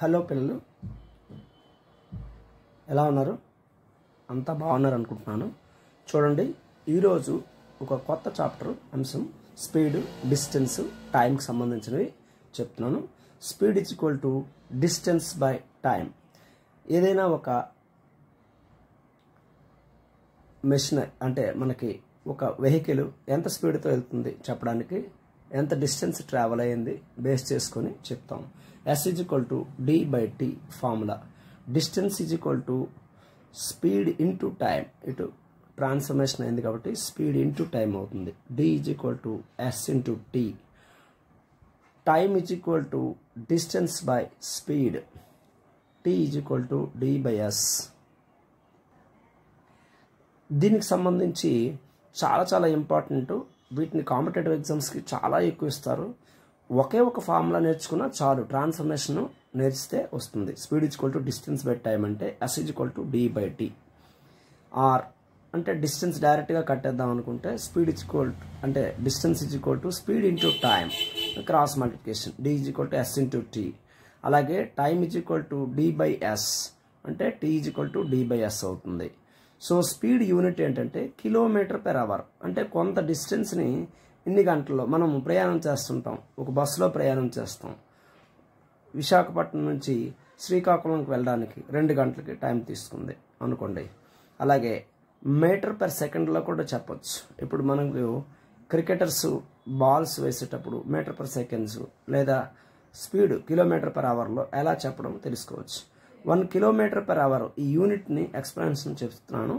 Hello పిల్లలు, ఎలా ఉన్నారు? అంతా బాగున్నారు అనుకుంటున్నాను. చూడండి, ఈరోజు ఒక కొత్త చాప్టర్ అంశం స్పీడ్, డిస్టెన్స్, టైంకి సంబంధించినవి చెప్తున్నాను. Speed is equal to distance by time. ఏదైనా ఒక మెషిన్ అంటే మనకి ఒక వెహికల్ ఎంత స్పీడ్తో వెళ్తుంది చెప్పడానికి ఎంత డిస్టెన్స్ ట్రావెల్ అయ్యింది బేస్ చేసుకొని చెప్తాం. S is equal to D by T formula. Distance is equal to speed into time. ఇటు ట్రాన్స్ఫర్మేషన్ అయింది కాబట్టి స్పీడ్ ఇంటూ టైం అవుతుంది. D is equal to S into T. Time is equal to distance by speed. T is equal to D by S. దీనికి సంబంధించి చాలా important. వీటిని competitive ఎగ్జామ్స్కి చాలా ఎక్కువ ఇస్తారు. ఒకే ఒక ఫార్ములా నేర్చుకున్నా చాలు, ట్రాన్స్ఫర్మేషన్ నేర్చితే వస్తుంది. Speed is equal to distance by time అంటే S is equal to D by T. Or అంటే డిస్టెన్స్ డైరెక్ట్గా కట్టేద్దాం అనుకుంటే స్పీడ్ ఈజ్ ఈక్వల్ టు అంటే distance is equal to speed into time, cross multiplication. D is equal to S into T. అలాగే time is equal to D by S అంటే T is equal to D by S అవుతుంది. So speed unit ఏంటంటే kilometre per hour. అంటే కొంత డిస్టెన్స్ని ఇన్ని గంటల్లో మనం ప్రయాణం చేస్తుంటాం. ఒక బస్సులో ప్రయాణం చేస్తాం. విశాఖపట్నం నుంచి శ్రీకాకుళంకి వెళ్ళడానికి 2 గంటలకి టైం తీసుకుంది అనుకోండి. అలాగే మీటర్ పెర్ సెకండ్లో కూడా చెప్పొచ్చు. ఇప్పుడు మనకు క్రికెటర్స్ బాల్స్ వేసేటప్పుడు మీటర్ పెర్ సెకండ్స్ లేదా స్పీడ్ కిలోమీటర్ పెర్ అవర్లో ఎలా చెప్పడం తెలుసుకోవచ్చు. 1 కిలోమీటర్ పెర్ అవర్ ఈ యూనిట్ని ఎక్స్ప్లెనేషన్ చెప్తున్నాను.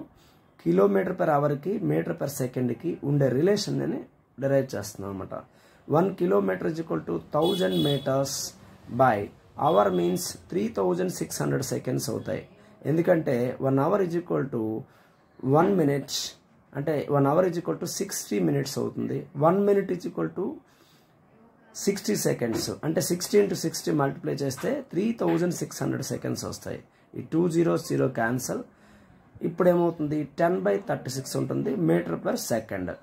కిలోమీటర్ పెర్ అవర్కి మీటర్ పెర్ సెకండ్కి ఉండే రిలేషన్ అని డిరైవ్ చేస్తున్నాను అనమాట. 1 kilometre is equal to 1000 metres by hour means 3600 seconds అవుతాయి. ఎందుకంటే 1 hour is equal to 1 minute అంటే 1 hour is equal to 60 minutes అవుతుంది. 1 minute is equal to 60 seconds అంటే 60 into 60 మల్టిప్లై చేస్తే 3600 సెకండ్స్ వస్తాయి. ఈ 2 0 క్యాన్సల్. ఇప్పుడు ఏమవుతుంది, 10/36 ఉంటుంది మీటర్ పర్ సెకండ్.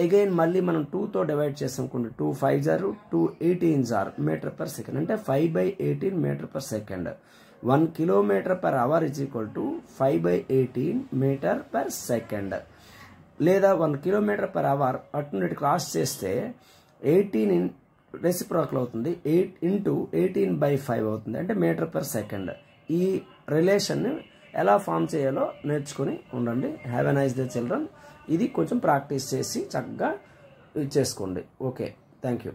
అగైన్ మళ్ళీ మనం 2తో డివైడ్ చేసామనుకోండి, 2 5 జారు 2 18 జారు మీటర్ పర్ సెకండ్ అంటే 5/18 metre per second. 1 kilometre per hour is equal to 5/18 metre per second. లేదా 1 కిలోమీటర్ పర్ అవర్ అటు క్రాస్ చేస్తే 18 రెసిప్రోకల్ అవుతుంది. 8 into 18/5 అవుతుంది అంటే మీటర్ పర్ సెకండ్. ఈ రిలేషన్ ఎలా ఫామ్ చేయాలో నేర్చుకుని ఉండండి. Have a nice day children. ఇది కొంచెం ప్రాక్టీస్ చేసి చక్కగా చేసుకోండి. Okay, thank you.